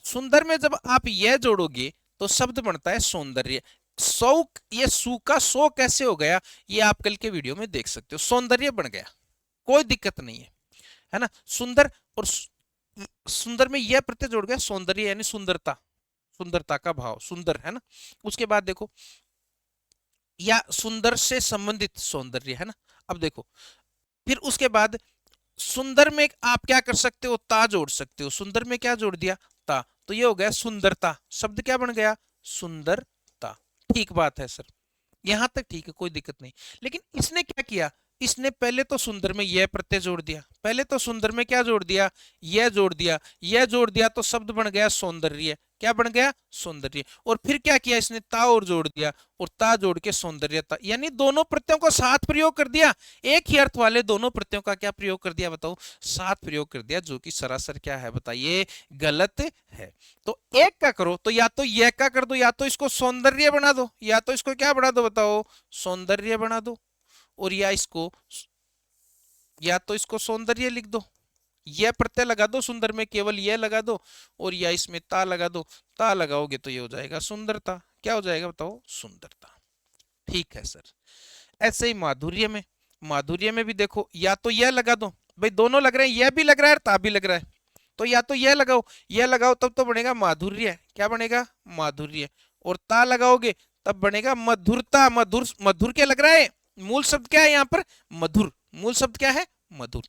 A: सुंदर में जब आप यह जोड़ोगे तो शब्द बनता है सौंदर्य। सौ, ये सू का सौ कैसे हो गया, ये आप कल के वीडियो में देख सकते हो, सौंदर्य बन गया, कोई दिक्कत नहीं है ना। सुंदर और सुंदर में यह प्रत्यय जोड़ गया, सौंदर्य यानी सुंदरता, सुंदरता का भाव, सुंदर है ना। उसके बाद देखो, या सुंदर से संबंधित सौंदर्य है ना। अब देखो, फिर उसके बाद सुंदर में आप क्या कर सकते हो, ता जोड़ सकते हो। सुंदर में क्या जोड़ दिया, ता, तो ये हो गया सुंदरता। शब्द क्या बन गया, सुंदरता। ठीक बात है सर, यहां तक ठीक है, कोई दिक्कत नहीं। लेकिन इसने क्या किया, इसने पहले तो सुंदर में यह प्रत्यय जोड़ दिया, पहले तो सुंदर में क्या जोड़ दिया, यह जोड़ दिया, यह जोड़ दिया तो शब्द बन गया सौंदर्य। क्या बन गया, सौंदर्य। और फिर क्या किया इसने, ता और जोड़ दिया, और ता जोड़ के सौंदर्यता, यानी दोनों प्रत्ययों को साथ प्रयोग कर दिया। एक ही अर्थ वाले दोनों प्रत्ययों का क्या प्रयोग कर दिया, बताओ, साथ प्रयोग कर दिया, जो कि सरासर क्या है, बताइए, गलत है। तो एक का करो तो या तो यह का कर दो, या तो इसको सौंदर्य बना दो, या तो इसको क्या बना दो, बताओ, सौंदर्य बना दो, और या तो इसको सौंदर्य लिख दो, यह प्रत्यय लगा दो, सुंदर में केवल यह लगा दो, और या इसमें ता लगा दो। ता लगाओगे तो ये हो जाएगा सुंदरता। क्या हो जाएगा, बताओ, सुंदरता। ठीक है सर। ऐसे ही माधुर्य में, माधुर्य में भी देखो, या तो यह लगा दो, भाई दोनों लग रहे हैं, यह भी लग रहा है ता भी लग रहा है, तो या तो यह लगाओ, यह लगाओ, तब तो बनेगा माधुर्य। क्या बनेगा, माधुर्य। और ता लगाओगे तब बनेगा मधुरता। मधुर, मधुर क्या लग रहा है, मूल शब्द क्या है यहाँ पर, मधुर, मूल शब्द क्या है, मधुर।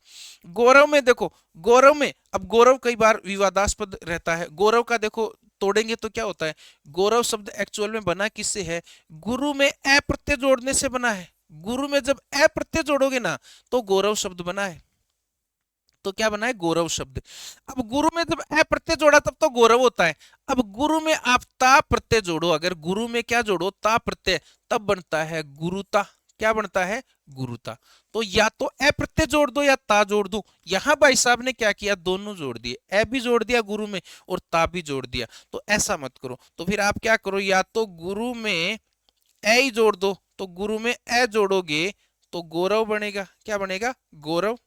A: गौरव में देखो, गौरव में, अब गौरव कई बार विवादास्पद रहता है। गौरव का देखो तोड़ेंगे तो क्या होता है, गौरव शब्द एक्चुअल में बना किससे है, गुरु में अ प्रत्यय जोड़ने से बना है। गुरु में जब अ प्रत्यय जोड़ोगे ना तो गौरव शब्द बना है। तो क्या बना है, गौरव शब्द। अब गुरु में जब अ प्रत्यय जोड़ा तब तो गौरव होता है। अब गुरु में आप ता प्रत्यय जोड़ो, अगर गुरु में क्या जोड़ो, ता प्रत्यय, तब बनता है गुरुता। क्या बनता है, गुरुता। तो या तो अ प्रत्यय जोड़ दो या ता जोड़ दो। यहां भाई साहब ने क्या किया, दोनों जोड़ दिए, अ भी जोड़ दिया गुरु में और ता भी जोड़ दिया। तो ऐसा मत करो, तो फिर आप क्या करो, या तो गुरु में अ ही जोड़ दो, तो गुरु में अ जोड़ोगे तो गौरव बनेगा। क्या बनेगा, गौरव।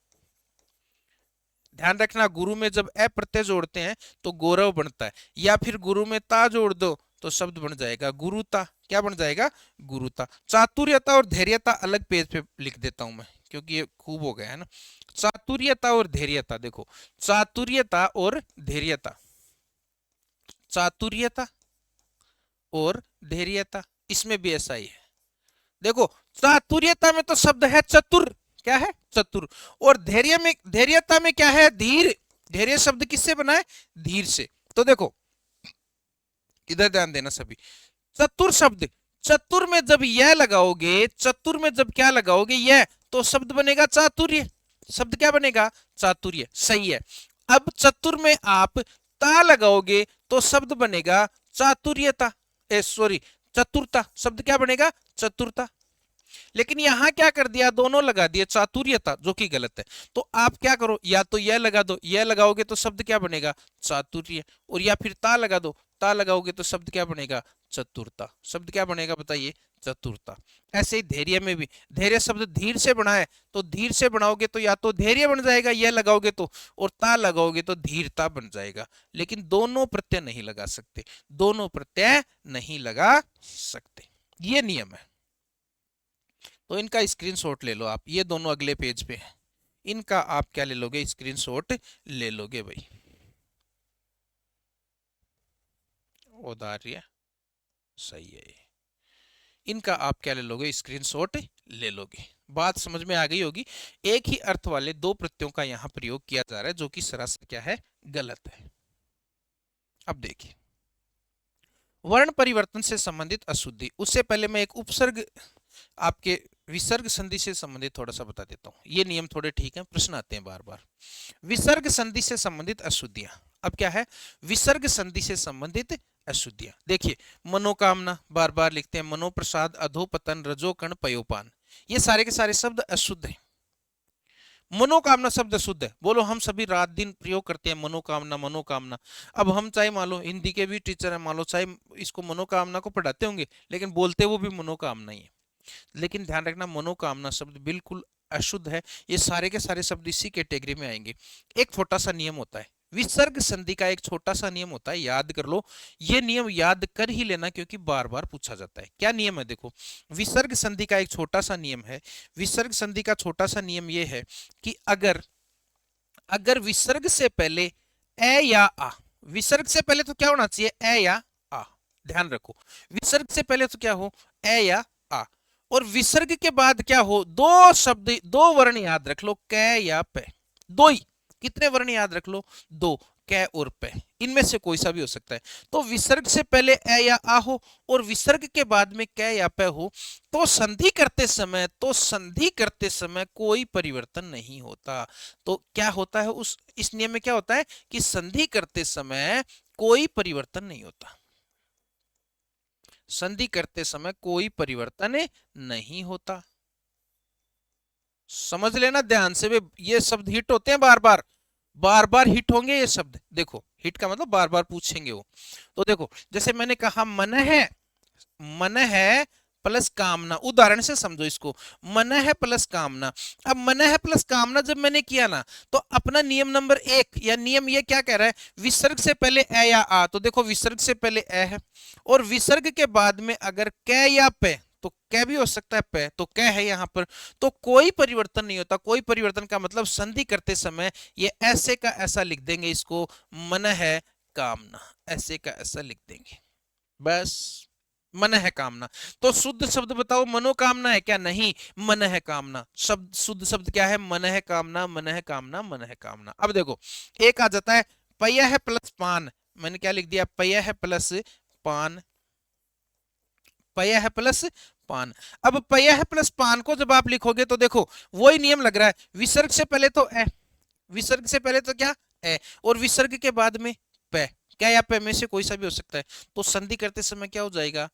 A: ध्यान रखना, गुरु में जब अ प्रत्यय जोड़ते हैं तो गौरव बनता है। या फिर गुरु में ता जोड़ दो तो शब्द बन जाएगा गुरुता। क्या बन जाएगा, गुरुता। चातुर्यता और धैर्यता अलग पेज पे लिख देता हूं मैं, क्योंकि ये खूब हो गया है ना। चातुर्यता और धैर्यता, देखो, चातुर्यता और धैर्यता, चातुर्यता और धैर्यता, इसमें भी ऐसा ही है। देखो, चातुर्यता में तो शब्द है चतुर, क्या है, चतुर। और धैर्य में, धैर्यता में क्या है, धीर। धैर्य शब्द किससे बना है, धीर से। तो देखो, इधर ध्यान देना सभी, चतुर शब्द, चतुर में जब यह लगाओगे, चतुर में जब क्या लगाओगे, यह, तो शब्द बनेगा चातुर्य। शब्द क्या बनेगा, चातुर्य, सही है। अब चतुर में आप ता लगाओगे तो शब्द बनेगा चातुर्यता, सॉरी, चतुरता। शब्द क्या बनेगा, चतुरता। लेकिन यहां क्या कर दिया, दोनों लगा दिए, चातुर्यता, जो कि गलत है। तो आप क्या करो, या तो यह लगा दो, यह लगाओगे तो शब्द क्या बनेगा, चातुर्य। और या फिर ता लगा दो, ता लगाओगे तो शब्द क्या बनेगा, चतुरता। शब्द क्या बनेगा, बताइए, चतुरता। ऐसे ही धैर्य में भी, धैर्य शब्द धीर से बना है, तो धीर से बनाओगे तो या तो धैर्य बन जाएगा, यह लगाओगे तो, और ता लगाओगे तो धीरता बन जाएगा। लेकिन दोनों प्रत्यय नहीं लगा सकते, दोनों प्रत्यय नहीं लगा सकते, ये नियम है। तो इनका स्क्रीनशॉट ले लो आप, ये दोनों अगले पेज पे है, इनका आप क्या ले लोगे, स्क्रीनशॉट ले लोगे भाई। औदार्य, सही है, इनका आप क्या ले लोगे, स्क्रीनशॉट ले लोगे। बात समझ में आ गई होगी। एक ही अर्थ वाले दो प्रत्ययों का यहां प्रयोग किया जा रहा है, जो कि सरासर क्या है, गलत है। अब देखिए, वर्ण परिवर्तन से संबंधित अशुद्धि, उससे पहले मैं एक उपसर्ग, आपके विसर्ग संधि से संबंधित थोड़ा सा बता देता हूं। ये नियम थोड़े ठीक हैं, प्रश्न आते हैं बार बार। विसर्ग संधि से संबंधित अशुद्धियां, अब क्या है, विसर्ग संधि से संबंधित अशुद्धियां। देखिए, मनोकामना बार बार लिखते हैं, मनोप्रसाद, अधोपतन, रजोकण, पयोपान, ये सारे के सारे शब्द अशुद्ध हैं। मनोकामना शब्द शुद्ध है, बोलो, हम सभी रात दिन प्रयोग करते हैं मनोकामना, मनोकामना। अब हम चाहे मान लो हिंदी के भी टीचर हैं, मान लो चाहे इसको मनोकामना को पढ़ाते होंगे, लेकिन बोलते वो भी मनोकामना ही है। लेकिन ध्यान रखना, मनोकामना शब्द बिल्कुल अशुद्ध है। ये सारे के सारे शब्द इसी कैटेगरी में आएंगे। एक छोटा सा नियम होता है, विसर्ग संधि का एक छोटा सा नियम होता है, याद कर लो। ये नियम याद कर ही लेना क्योंकि बार बार पूछा जाता है। क्या नियम है? देखो, विसर्ग संधि का एक छोटा सा नियम है। विसर्ग संधि का छोटा सा नियम ये है कि अगर अगर विसर्ग से पहले ए या आ, विसर्ग से पहले तो क्या होना चाहिए? ए या आ। ध्यान रखो, विसर्ग से पहले तो क्या हो? ए या आ। और विसर्ग के बाद क्या हो? दो शब्द, दो वर्ण याद रख लो, कै या पे। दो ही। कितने वर्ण याद रख लो? दो, कै और पे। इनमें से कोई सा भी हो सकता है। तो विसर्ग से पहले ए या आ हो और विसर्ग के बाद में कै या पे हो, तो संधि करते समय कोई परिवर्तन नहीं होता। तो क्या होता है उस इस नियम में? क्या होता है कि संधि करते समय कोई परिवर्तन नहीं होता। संधि करते समय कोई परिवर्तन नहीं होता। समझ लेना ध्यान से भी, ये शब्द हिट होते हैं बार बार, बार बार हिट होंगे ये शब्द। देखो, हिट का मतलब बार बार पूछेंगे वो। तो देखो, जैसे मैंने कहा मन है, मन है प्लस कामना, उदाहरण से समझो इसको। मन है प्लस कामना। अब मन है प्लस कामना जब मैंने किया ना, तो अपना नियम नंबर एक या नियम ये क्या कह रहा है? विसर्ग से पहले ए या आ, तो देखो विसर्ग से पहले ए है और विसर्ग के बाद में अगर कै या पे, तो कै भी हो सकता है, पे तो कै है यहां पर, तो कोई परिवर्तन नहीं होता। कोई परिवर्तन का मतलब संधि करते समय ये ऐसे का ऐसा लिख देंगे इसको, मन है कामना, ऐसे का ऐसा लिख देंगे बस। मन है कामना। तो शुद्ध शब्द बताओ, मनोकामना है क्या? नहीं, मन है कामना। शब्द शुद्ध शब्द क्या है? मन है कामना, मन है कामना, मन है कामना। अब देखो, एक आ जाता है पय है प्लस पान। मैंने क्या लिख दिया? पय है प्लस पान, पय है प्लस पान। अब पय है प्लस पान को जब आप लिखोगे तो देखो वही नियम लग रहा है। विसर्ग से पहले तो ए, विसर्ग से पहले तो क्या? ए, और विसर्ग के बाद में पे। क्या या पे में से कोई सा भी हो सकता है। तो संधि करते समय क्या हो जाएगा?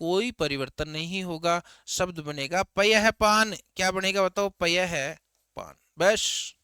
A: कोई परिवर्तन नहीं होगा। शब्द बनेगा पय है पान। क्या बनेगा बताओ? पय है पान, बस।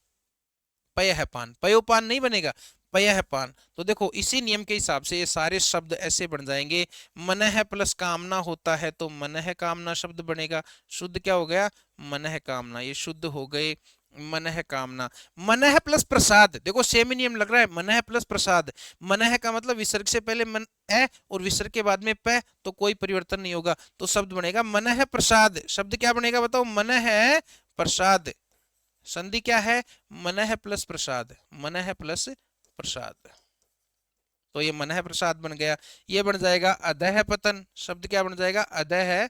A: पय है पान, पयोपान नहीं बनेगा, पय है पान। तो देखो इसी नियम के हिसाब से ये सारे शब्द ऐसे बन जाएंगे। मन है प्लस कामना होता है तो मन है कामना शब्द बनेगा। शुद्ध क्या हो गया? मन है कामना, ये शुद्ध हो गए मन है कामना। मन है प्लस प्रसाद, देखो सेम ही नियम लग रहा है। मन है प्लस प्रसाद, मन है का मतलब विसर्ग से पहले मन है और विसर्ग के बाद में पे, तो कोई परिवर्तन नहीं होगा। तो शब्द बनेगा मन है प्रसाद। शब्द क्या बनेगा बताओ? मन है प्रसाद। संधि क्या है? मन है प्लस प्रसाद, मन है प्लस प्रसाद। तो ये मन है प्रसाद बन गया। ये बन जाएगा अधः पतन। शब्द क्या बन जाएगा? अधः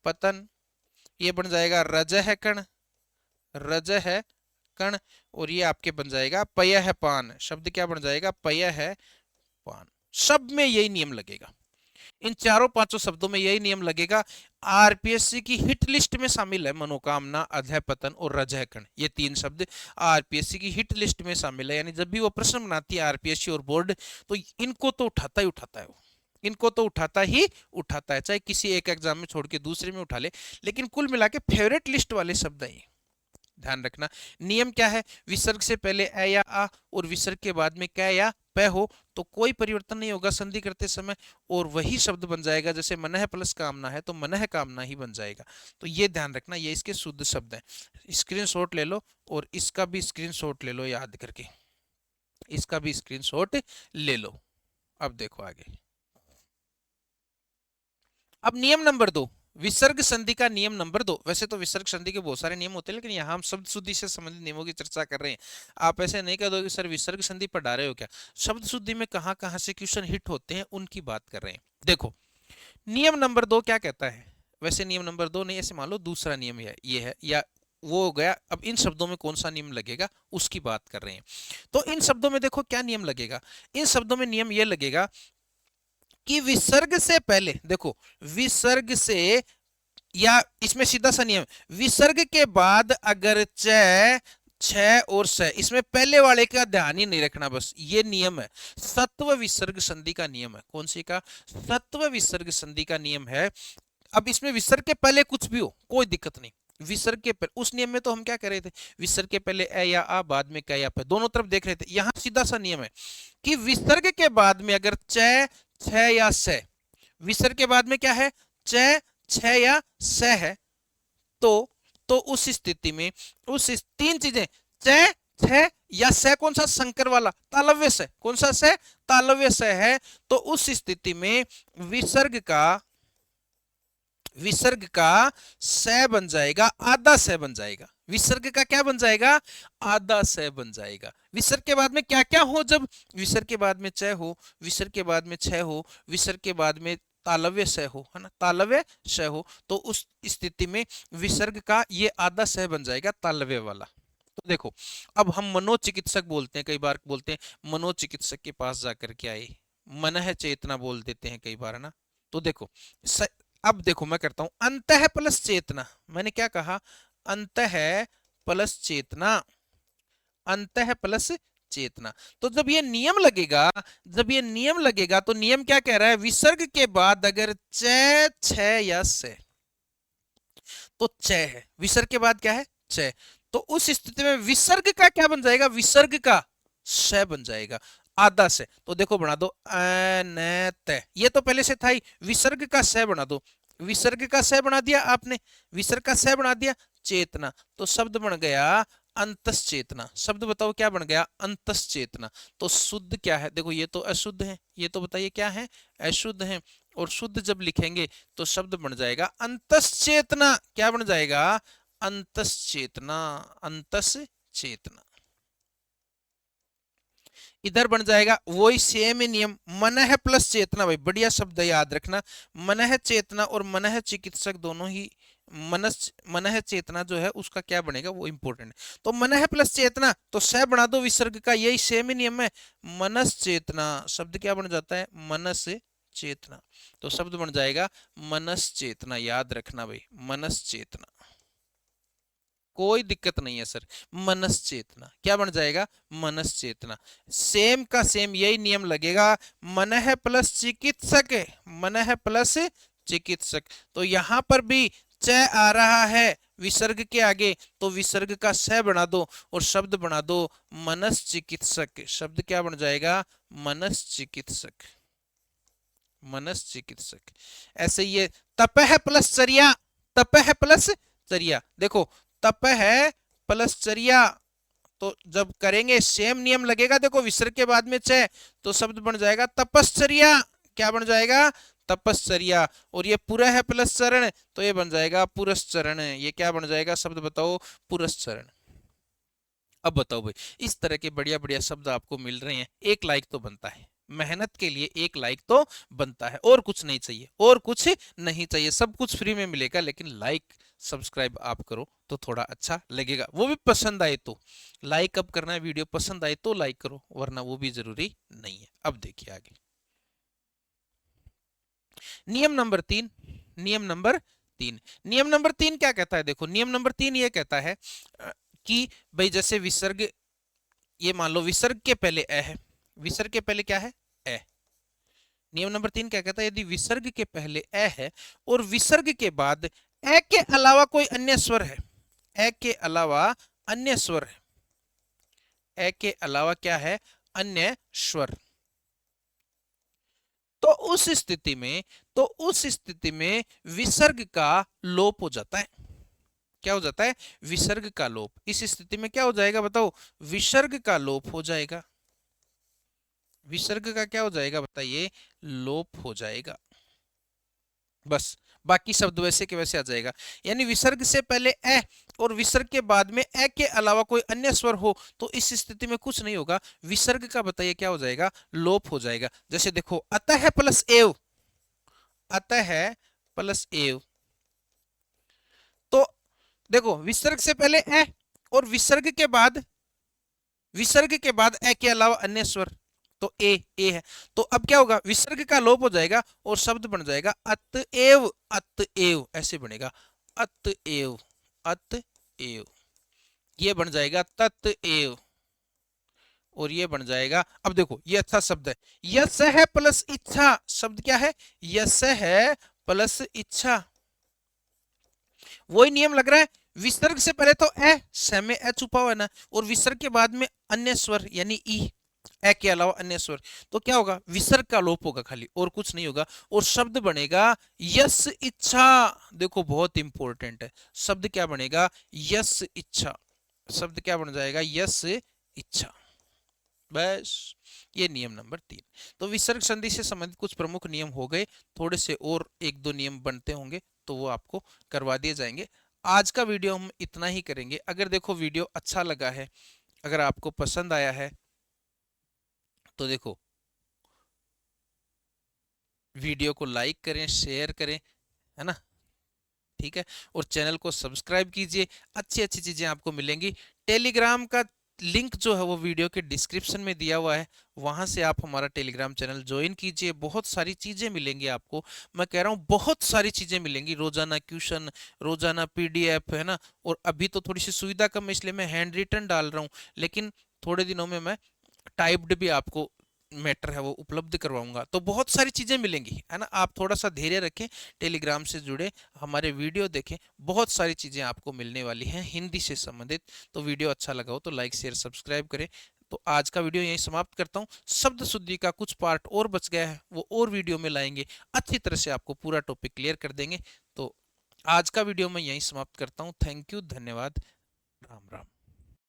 A: पतन। ये बन जाएगा रज है कण, रज है कण। और ये आपके बन जाएगा पय है पान। शब्द क्या बन जाएगा? पय है पान। सब में यही नियम लगेगा, इन चारों पांचों शब्दों में यही नियम लगेगा। आरपीएससी की हिट लिस्ट में शामिल है मनोकामना, अधःपतन और रजहकण। ये तीन शब्द आरपीएससी की हिट लिस्ट में शामिल है। यानी जब भी वो प्रश्न बनाती है आरपीएससी और बोर्ड, तो इनको तो उठाता ही उठाता है वो, इनको तो उठाता ही उठाता है, चाहे किसी एक एग्जाम में छोड़ के दूसरे में उठा ले। लेकिन कुल मिला के फेवरेट लिस्ट वाले शब्द है ये, ध्यान रखना। नियम क्या है? विसर्ग से पहले ए या आ और विसर्ग के बाद में कै या पे हो तो कोई परिवर्तन नहीं होगा संधि करते समय, और वही शब्द बन जाएगा। जैसे मन है प्लस कामना है तो मन है कामना ही बन जाएगा। तो ये ध्यान रखना, ये इसके शुद्ध शब्द हैं। स्क्रीनशॉट ले लो और इसका भी स्क्रीनशॉट ले लो याद करके, इसका भी स्क्रीनशॉट ले लो। अब देखो आगे। अब नियम नंबर 2, विसर्ग संधि का नियम नंबर 2। वैसे तो विसर्ग संधि के बहुत सारे नियम होते हैं, लेकिन यहाँ हम शब्द शुद्धि से संबंधित नियमों की चर्चा कर रहे हैं। आप ऐसे नहीं कह दो कि सर विसर्ग संधि पढ़ा रहे हो क्या। शब्द शुद्धि में कहाँ कहाँ से क्वेश्चन हिट होते हैं उनकी बात कर रहे हैं। देखो नियम नंबर 2 क्या कहता है? वैसे नियम नंबर 2 नहीं, ऐसे मान लो दूसरा नियम है, ये है या वो हो गया। अब इन शब्दों में कौन सा नियम लगेगा उसकी बात कर रहे हैं। तो इन शब्दों में देखो क्या नियम लगेगा। इन शब्दों में नियम ये लगेगा कि विसर्ग से पहले, देखो विसर्ग से, या इसमें सीधा सा नियम, विसर्ग के बाद अगर च, छ और स, इसमें पहले वाले का ध्यान ही नहीं रखना, बस ये नियम है। सत्व विसर्ग संधि का नियम है। कौन सी का? सत्व विसर्ग संधि का नियम है। अब इसमें विसर्ग के पहले कुछ भी हो कोई दिक्कत नहीं। विसर्ग के पहले, उस नियम में तो हम क्या कर रहे थे? विसर्ग के पहले ए या आ, बाद में क या पे, दोनों तरफ देख रहे थे। यहां सीधा सा नियम है कि विसर्ग के बाद में अगर च, छ या स, विसर्ग के बाद में क्या है? च, छ या स है, तो उस स्थिति में तीन चीजें, च, है या स कौन सा संकर वाला तालव्य स, कौन सा स तालव्य स है, तो उस स्थिति में विसर्ग का स बन जाएगा आधा स बन जाएगा। विसर्ग का क्या बन जाएगा, आधा स बन जाएगा। विसर्ग के बाद में क्या क्या हो, जब विसर्ग के बाद में च हो, विसर्ग के बाद में छ हो, विसर्ग के बाद में तालव्य स हो, है ना, तालव्य स हो, तो उस स्थिति में विसर्ग का ये आधा स बन जाएगा तालव्य वाला। तो देखो अब हम मनोचिकित्सक बोलते हैं, कई बार बोलते हैं मनोचिकित्सक के पास जाकर के आए, मनः चेतना बोल देते हैं कई बार, है ना। तो देखो अब देखो मैं करता हूं अंतः प्लस चेतना, मैंने क्या कहा, अंतः प्लस चेतना, अंतः प्लस चेतना। तो जब ये नियम लगेगा, जब ये नियम लगेगा तो नियम क्या कह रहा है, विसर्ग के बाद अगर च छ या से तो च है, विसर्ग के बाद क्या है च, तो उस स्थिति में विसर्ग का क्या बन जाएगा, विसर्ग का स बन जाएगा आधा से। तो देखो बना दो अनत, ये तो पहले से था ही, विसर्ग का स बना दो, विसर्ग का स बना दिया आपने, विसर्ग का स बना दिया चेतना, तो शब्द बन गया अंतस चेतना। शब्द बताओ क्या बन गया, अंतस चेतना। तो शुद्ध क्या है, देखो ये तो अशुद्ध है, ये तो बताइए क्या है, अशुद्ध है, और शुद्ध जब लिखेंगे तो शब्द बन जाएगा अंतस चेतना, क्या बन जाएगा, अंतस चेतना, अंतस चेतना। इधर बन जाएगा वही सेम नियम, मनः प्लस चेतना, भाई बढ़िया शब्द है याद रखना, मनः चेतना और मनः चिकित्सक दोनों ही, मनः चेतना जो है उसका क्या बनेगा वो इंपॉर्टेंट है। तो मनः प्लस चेतना तो स बना दो विसर्ग का, यही सेम ही नियम है, मनस चेतना, शब्द क्या बन जाता है, मनस चेतना। तो शब्द बन जाएगा मनस चेतना, याद रखना भाई, मनस चेतना, कोई दिक्कत नहीं है सर, मनस चेतना क्या बन जाएगा, मनस चेतना। सेम का सेम यही नियम लगेगा, मनः प्लस चिकित्सक, मनः प्लस चिकित्सक, तो यहां पर भी च आ रहा है विसर्ग के आगे, तो विसर्ग का स बना दो और शब्द बना दो मनस चिकित्सक। शब्द क्या बन जाएगा, मनस चिकित्सक, मनस चिकित्सक। ऐसे ये तपह प्लस चर्या, तपह प्लस चर्या, देखो तपह प्लस चर्या, तो जब करेंगे सेम नियम लगेगा, देखो विसर्ग के बाद में च, तो शब्द बन जाएगा तपश्चर्या, क्या बन जाएगा, तपश्चर्या। और ये पूरा है प्लस चरण, तो ये बन जाएगा पुरस्चरण, ये क्या बन जाएगा, शब्द बताओ पुरस्चरण। अब बताओ भाई, इस तरह के बढ़िया बढ़िया शब्द आपको मिल रहे हैं, एक लाइक तो बनता है, मेहनत के लिए एक लाइक तो बनता है, और कुछ नहीं चाहिए, और कुछ नहीं चाहिए, सब कुछ फ्री में मिलेगा, लेकिन लाइक सब्सक्राइब आप करो तो थोड़ा अच्छा लगेगा, वो भी पसंद आए तो। लाइक अब करना है, वीडियो पसंद आए तो लाइक करो, वरना वो भी जरूरी नहीं है। अब देखिए आगे नियम नंबर 3, नियम नंबर 3, नियम नंबर 3 क्या कहता है, देखो नियम नंबर 3 ये कहता है कि भाई जैसे विसर्ग, ये मान लो विसर्ग के पहले अ है, विसर्ग के पहले क्या है अ, नियम नंबर 3 क्या कहता है, यदि विसर्ग के पहले अ है और विसर्ग के बाद अ के अलावा कोई अन्य स्वर है, अ के अलावा अन्य स्वर है, अ के अलावा क्या है, अन्य स्वर, तो उस स्थिति में, तो उस स्थिति में विसर्ग का लोप हो जाता है। क्या हो जाता है, विसर्ग का लोप। इस स्थिति में क्या हो जाएगा बताओ, विसर्ग का लोप हो जाएगा, विसर्ग का क्या हो जाएगा बताइए, लोप हो जाएगा, बस बाकी शब्द वैसे के वैसे आ जाएगा। यानी विसर्ग से पहले अ और विसर्ग के बाद में अ के अलावा कोई अन्य स्वर हो, तो इस स्थिति में कुछ नहीं होगा, विसर्ग का बताइए क्या हो जाएगा, लोप हो जाएगा। जैसे देखो अतः प्लस एव, अतः प्लस एव, तो देखो विसर्ग से पहले अ और विसर्ग के बाद, विसर्ग के बाद अ के अलावा अन्य स्वर, तो ए है, तो अब क्या होगा, विसर्ग का लोप हो जाएगा और शब्द बन जाएगा अतएव, अतएव ऐसे बनेगा, अतएव, अतएव, ये बन जाएगा ततएव, और ये बन जाएगा, अब देखो ये अच्छा शब्द है, यस है प्लस इच्छा, शब्द क्या है, यस है प्लस इच्छा। वही नियम लग रहा है, विसर्ग से पहले तो ए, स में ए छुपा हुआ है ना, और विसर्ग के बाद में अन्य स्वर यानी ई, ए के अलावा अन्य स्वर, तो क्या होगा, विसर्ग का लोप होगा खाली, और कुछ नहीं होगा, और शब्द बनेगा यस इच्छा। देखो बहुत इंपॉर्टेंट है, शब्द क्या बनेगा, यस इच्छा, शब्द क्या बन जाएगा, यस से इच्छा। बस ये नियम नंबर 3। तो विसर्ग संधि से संबंधित कुछ प्रमुख नियम हो गए, थोड़े से और एक दो नियम बनते होंगे तो वो आपको करवा दिए जाएंगे। आज का वीडियो हम इतना ही करेंगे। अगर देखो वीडियो अच्छा लगा है, अगर आपको पसंद आया है तो देखो वीडियो को लाइक करें, शेयर करें, है ना, ठीक है। और चैनल को सब्सक्राइब कीजिए, अच्छी अच्छी चीजें आपको मिलेंगी। टेलीग्राम का लिंक जो है वो वीडियो के डिस्क्रिप्शन में दिया हुआ है, वहां से आप हमारा टेलीग्राम चैनल ज्वाइन कीजिए। बहुत सारी चीजें मिलेंगी आपको, मैं कह रहा हूँ बहुत सारी चीजें मिलेंगी। रोजाना क्वेश्चन, रोजाना पीडीएफ, है ना। और अभी तो थोड़ी सी सुविधा कम है इसलिए मैं हैंड रिटन डाल रहा हूँ, लेकिन थोड़े दिनों में मैं टाइप्ड भी आपको मैटर है वो उपलब्ध करवाऊंगा। तो बहुत सारी चीजें मिलेंगी, है ना। आप थोड़ा सा धैर्य रखें, टेलीग्राम से जुड़े, हमारे वीडियो देखें, बहुत सारी चीजें आपको मिलने वाली हैं हिंदी से संबंधित। तो वीडियो अच्छा लगा हो तो लाइक शेयर सब्सक्राइब करें। तो आज का वीडियो यहीं समाप्त करता हूँ। शब्द शुद्धि का कुछ पार्ट और बच गया है, वो और वीडियो में लाएंगे, अच्छी तरह से आपको पूरा टॉपिक क्लियर कर देंगे। तो आज का वीडियो मैं यहीं समाप्त करता हूँ। थैंक यू, धन्यवाद, राम राम।